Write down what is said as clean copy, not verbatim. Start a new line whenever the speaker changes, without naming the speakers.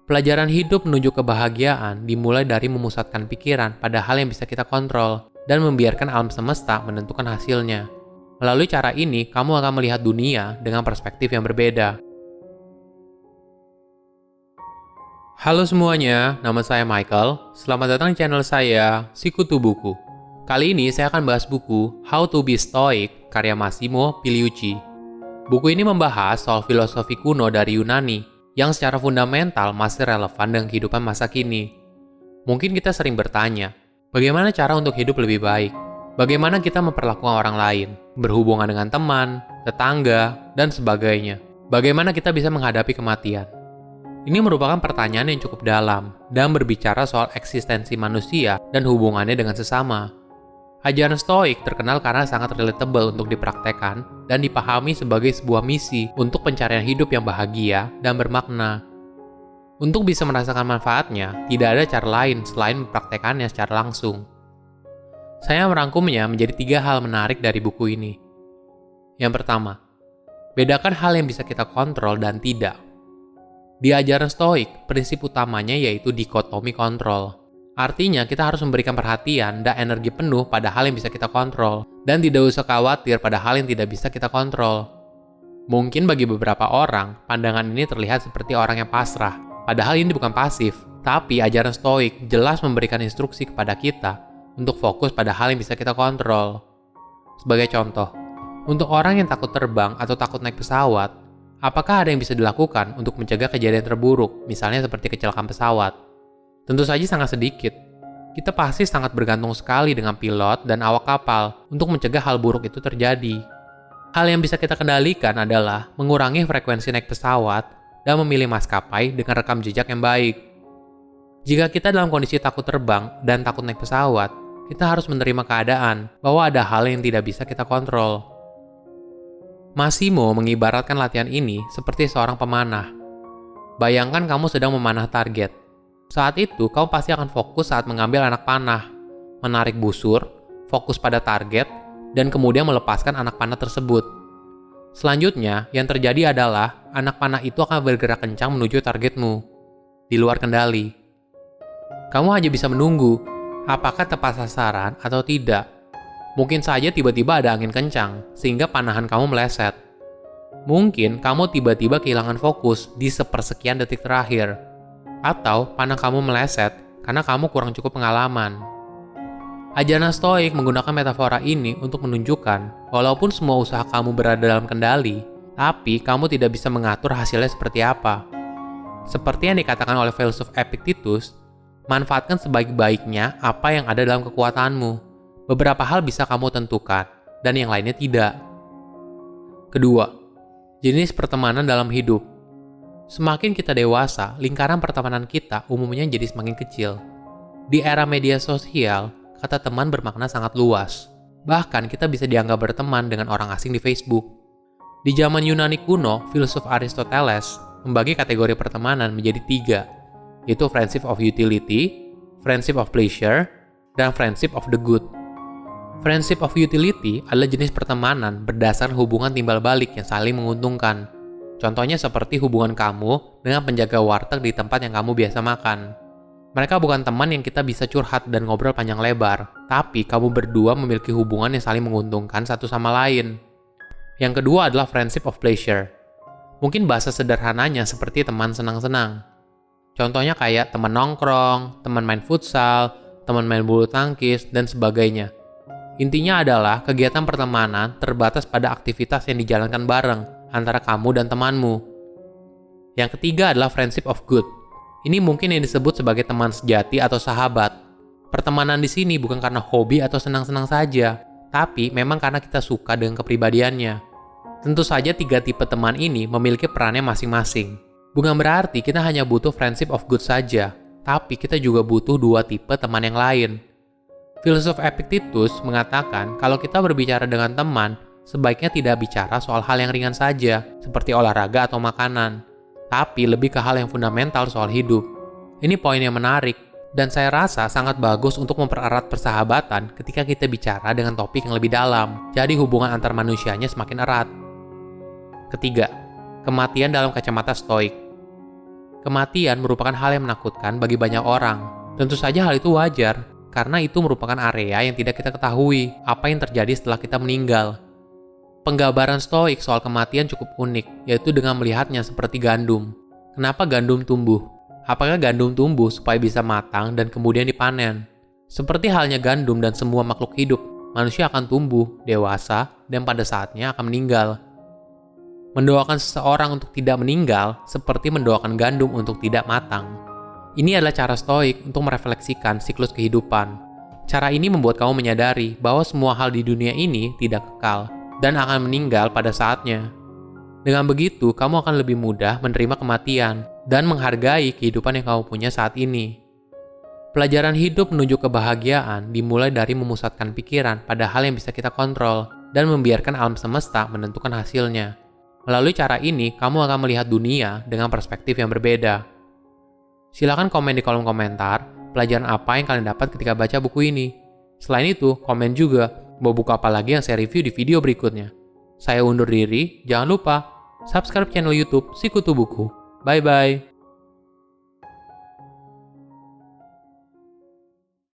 Pelajaran hidup menuju kebahagiaan dimulai dari memusatkan pikiran pada hal yang bisa kita kontrol dan membiarkan alam semesta menentukan hasilnya. Melalui cara ini, kamu akan melihat dunia dengan perspektif yang berbeda. Halo semuanya, nama saya Michael. Selamat datang di channel saya, Sikutu Buku. Kali ini saya akan bahas buku How to be Stoic karya Massimo Pigliucci. Buku ini membahas soal filosofi kuno dari Yunani yang secara fundamental masih relevan dengan kehidupan masa kini. Mungkin kita sering bertanya, bagaimana cara untuk hidup lebih baik? Bagaimana kita memperlakukan orang lain, berhubungan dengan teman, tetangga, dan sebagainya? Bagaimana kita bisa menghadapi kematian? Ini merupakan pertanyaan yang cukup dalam dan berbicara soal eksistensi manusia dan hubungannya dengan sesama. Ajaran Stoik terkenal karena sangat relatable untuk dipraktekkan dan dipahami sebagai sebuah misi untuk pencarian hidup yang bahagia dan bermakna. Untuk bisa merasakan manfaatnya, tidak ada cara lain selain mempraktekannya secara langsung. Saya merangkumnya menjadi 3 hal menarik dari buku ini. Yang pertama, bedakan hal yang bisa kita kontrol dan tidak. Di ajaran Stoik, prinsip utamanya yaitu dikotomi kontrol. Artinya, kita harus memberikan perhatian dan energi penuh pada hal yang bisa kita kontrol, dan tidak usah khawatir pada hal yang tidak bisa kita kontrol. Mungkin bagi beberapa orang, pandangan ini terlihat seperti orang yang pasrah, padahal ini bukan pasif, tapi ajaran Stoik jelas memberikan instruksi kepada kita untuk fokus pada hal yang bisa kita kontrol. Sebagai contoh, untuk orang yang takut terbang atau takut naik pesawat, apakah ada yang bisa dilakukan untuk mencegah kejadian terburuk, misalnya seperti kecelakaan pesawat? Tentu saja sangat sedikit. Kita pasti sangat bergantung sekali dengan pilot dan awak kapal untuk mencegah hal buruk itu terjadi. Hal yang bisa kita kendalikan adalah mengurangi frekuensi naik pesawat dan memilih maskapai dengan rekam jejak yang baik. Jika kita dalam kondisi takut terbang dan takut naik pesawat, kita harus menerima keadaan bahwa ada hal yang tidak bisa kita kontrol. Massimo mengibaratkan latihan ini seperti seorang pemanah. Bayangkan kamu sedang memanah target. Saat itu, kamu pasti akan fokus saat mengambil anak panah, menarik busur, fokus pada target, dan kemudian melepaskan anak panah tersebut. Selanjutnya, yang terjadi adalah anak panah itu akan bergerak kencang menuju targetmu, di luar kendali. Kamu hanya bisa menunggu, apakah tepat sasaran atau tidak. Mungkin saja tiba-tiba ada angin kencang, sehingga panahan kamu meleset. Mungkin kamu tiba-tiba kehilangan fokus di sepersekian detik terakhir. Atau panah kamu meleset karena kamu kurang cukup pengalaman. Ajaran Stoik menggunakan metafora ini untuk menunjukkan walaupun semua usaha kamu berada dalam kendali, tapi kamu tidak bisa mengatur hasilnya seperti apa. Seperti yang dikatakan oleh filsuf Epictetus, manfaatkan sebaik-baiknya apa yang ada dalam kekuatanmu. Beberapa hal bisa kamu tentukan, dan yang lainnya tidak. Kedua, jenis pertemanan dalam hidup. Semakin kita dewasa, lingkaran pertemanan kita umumnya jadi semakin kecil. Di era media sosial, kata teman bermakna sangat luas. Bahkan kita bisa dianggap berteman dengan orang asing di Facebook. Di zaman Yunani kuno, filsuf Aristoteles membagi kategori pertemanan menjadi 3, yaitu friendship of utility, friendship of pleasure, dan friendship of the good. Friendship of utility adalah jenis pertemanan berdasarkan hubungan timbal balik yang saling menguntungkan. Contohnya seperti hubungan kamu dengan penjaga warteg di tempat yang kamu biasa makan. Mereka bukan teman yang kita bisa curhat dan ngobrol panjang lebar, tapi kamu berdua memiliki hubungan yang saling menguntungkan satu sama lain. Yang kedua adalah friendship of pleasure. Mungkin bahasa sederhananya seperti teman senang-senang. Contohnya kayak teman nongkrong, teman main futsal, teman main bulu tangkis, dan sebagainya. Intinya adalah kegiatan pertemanan terbatas pada aktivitas yang dijalankan bareng antara kamu dan temanmu. Yang ketiga adalah friendship of good. Ini mungkin yang disebut sebagai teman sejati atau sahabat. Pertemanan di sini bukan karena hobi atau senang-senang saja, tapi memang karena kita suka dengan kepribadiannya. Tentu saja 3 tipe teman ini memiliki perannya masing-masing. Bukan berarti kita hanya butuh friendship of good saja, tapi kita juga butuh 2 tipe teman yang lain. Filsuf Epictetus mengatakan kalau kita berbicara dengan teman, sebaiknya tidak bicara soal hal yang ringan saja, seperti olahraga atau makanan, tapi lebih ke hal yang fundamental soal hidup. Ini poin yang menarik, dan saya rasa sangat bagus untuk mempererat persahabatan ketika kita bicara dengan topik yang lebih dalam, jadi hubungan antar manusianya semakin erat. Ketiga, kematian dalam kacamata Stoik. Kematian merupakan hal yang menakutkan bagi banyak orang. Tentu saja hal itu wajar, karena itu merupakan area yang tidak kita ketahui apa yang terjadi setelah kita meninggal. Penggambaran Stoik soal kematian cukup unik, yaitu dengan melihatnya seperti gandum. Kenapa gandum tumbuh? Apakah gandum tumbuh supaya bisa matang dan kemudian dipanen? Seperti halnya gandum dan semua makhluk hidup, manusia akan tumbuh, dewasa, dan pada saatnya akan meninggal. Mendoakan seseorang untuk tidak meninggal seperti mendoakan gandum untuk tidak matang. Ini adalah cara Stoik untuk merefleksikan siklus kehidupan. Cara ini membuat kamu menyadari bahwa semua hal di dunia ini tidak kekal dan akan meninggal pada saatnya. Dengan begitu, kamu akan lebih mudah menerima kematian dan menghargai kehidupan yang kamu punya saat ini. Pelajaran hidup menuju kebahagiaan dimulai dari memusatkan pikiran pada hal yang bisa kita kontrol dan membiarkan alam semesta menentukan hasilnya. Melalui cara ini, kamu akan melihat dunia dengan perspektif yang berbeda. Silakan komen di kolom komentar pelajaran apa yang kalian dapat ketika baca buku ini. Selain itu, komen juga mau buku apa lagi yang saya review di video berikutnya. Saya undur diri, jangan lupa subscribe channel YouTube Sikutu Buku. Bye-bye.